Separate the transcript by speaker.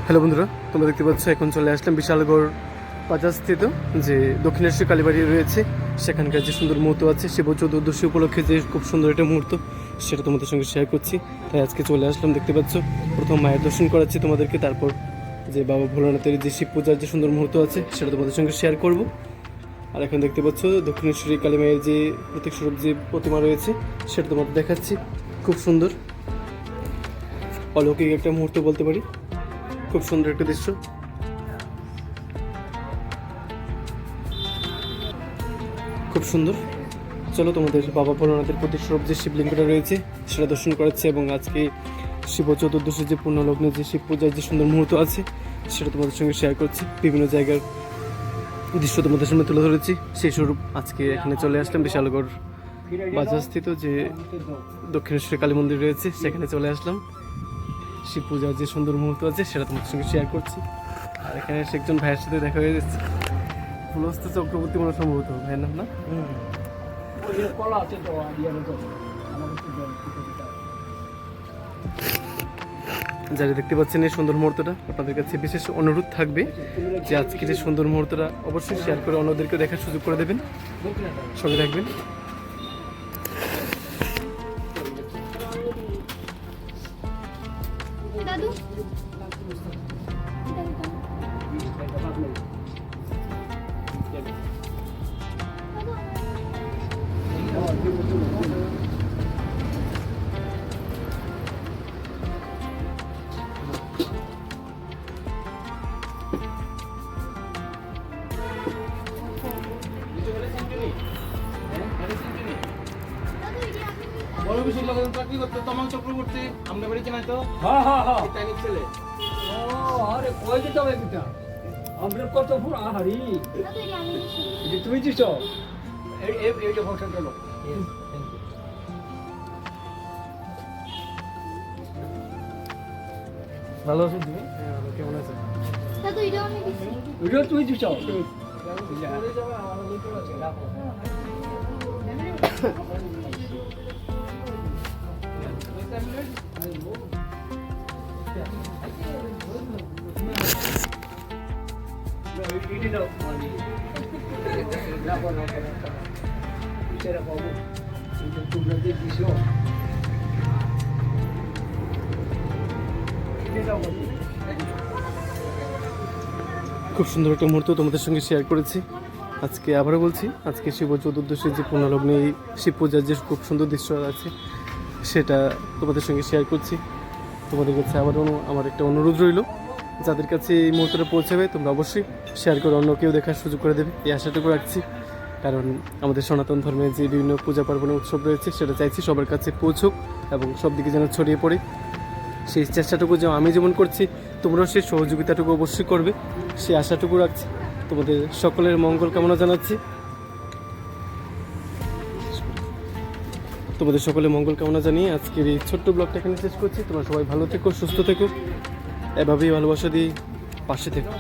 Speaker 1: Hello বন্ধুরা, তোমরা দেখতে পাচ্ছ এখন চলে আসলাম বিশালগড় বাজার স্থিত যে দক্ষিণেশ্বরী কালীবাড়ি রয়েছে। সেখানকার যে সুন্দর মুহূর্ত আছে শিব চতুর্দশী উপলক্ষে যে খুব সুন্দর একটা মুহূর্ত, সেটা তোমাদের সঙ্গে শেয়ার করছি। তাই আজকে চলে আসলাম। দেখতে পাচ্ছ প্রথম মায়ের দর্শন করাচ্ছি তোমাদেরকে, তারপর যে বাবা ভোলানাথের যে শিব পূজার যে সুন্দর মুহূর্ত আছে সেটা তোমাদের সঙ্গে শেয়ার করব। আর এখন দেখতে পাচ্ছ দক্ষিণেশ্বরী কালী মায়ের যে প্রতীক স্বরূপ যে প্রতিমা রয়েছে সেটা তোমাদের দেখাচ্ছি। খুব সুন্দর অলৌকিক একটা মুহূর্ত বলতে পারি, খুব সুন্দর একটা দৃশ্য। খুব সুন্দর। চলো তোমাদের বাবা ভোলানাথের প্রতীক স্বরূপ যে শিবলিঙ্গটা রয়েছে সেটা দর্শন করাচ্ছে, এবং আজকে শিব চতুর্দশী যে পূর্ণলগ্নে যে শিব পূজার যে সুন্দর মুহূর্ত আছে সেটা তোমাদের সঙ্গে শেয়ার করছি। বিভিন্ন জায়গার দৃশ্য তোমাদের সামনে তুলে ধরেছি। সেই স্বরূপ আজকে এখানে চলে আসলাম বিশালগড় বাজার স্থিত যে দক্ষিণেশ্বরী কালী মন্দির রয়েছে সেখানে চলে আসলাম। শিব পূজার যে সুন্দর মুহূর্ত আছে সেটা তোমাদের সঙ্গে শেয়ার করছি। আর এখানে এসে একজন ভাইয়ের সাথে দেখা হয়ে যাচ্ছে, ফুলস্ত চক্রবর্তী মনে সম্ভবত ভাইয়ের নাম না? যারা দেখতে পাচ্ছেন এই সুন্দর মুহূর্তটা, আপনাদের কাছে বিশেষ অনুরোধ থাকবে যে আজকে যে সুন্দর মুহূর্তটা অবশ্যই শেয়ার করে অন্যদেরকে দেখার সুযোগ করে দেবেন, সঙ্গে থাকবেন।
Speaker 2: বড় বেশি লোক চাকরি করতে তমাল চক্রবর্তী আমরা বাড়ি চেনাই তো? হ্যাঁ হ্যাঁ হ্যাঁ, টাইনিক ছেলে। ও আরে কই দিতে হবে এটা? আমরা কত ফুল আহারি এটা তুমি দিছো? এইটা ফটো গেল। ভালো আছো তুমি?
Speaker 1: হ্যাঁ, ভালো। কেমন আছো?
Speaker 3: দাদু এটা আমি দিছি।
Speaker 2: ভিডিও তুমি দিছো?
Speaker 1: খুব সুন্দর একটা মুহূর্ত তোমাদের সঙ্গে শেয়ার করেছি। আজকে আবারও বলছি, আজকে শিব চতুর্দশীর যে পূর্ণলগ্নে এই শিব পূজার যে খুব সুন্দর দৃশ্য আছে সেটা তোমাদের সঙ্গে শেয়ার করছি। তোমাদের কাছে আবারও আমার একটা অনুরোধ রইল, যাদের কাছে এই মুহূর্তটা পৌঁছাবে তোমরা অবশ্যই শেয়ার করে অন্য কেউ দেখার সুযোগ করে দেবে, এই আশাটুকু রাখছি। কারণ আমাদের সনাতন ধর্মের যে বিভিন্ন পূজা পার্বণের উৎসব রয়েছে সেটা চাইছি সবার কাছে পৌঁছুক এবং সব দিকে যেন ছড়িয়ে পড়ে। সেই চেষ্টাটুকু যেমন আমি যেমন করছি তোমরাও সেই সহযোগিতাটুকু অবশ্যই করবে, সেই আশাটুকু রাখছি। তোমাদের সকলের মঙ্গল কামনা জানাচ্ছি। তোমাদের সকলে মঙ্গল কামনা জানিয়ে আজকের এই ছোট্ট ব্লগটা এখানে শেষ করছি। তোমরা সবাই ভালো থেকো, সুস্থ থেকো, এভাবেই ভালোবাসা দিয়ে পাশে থেকো।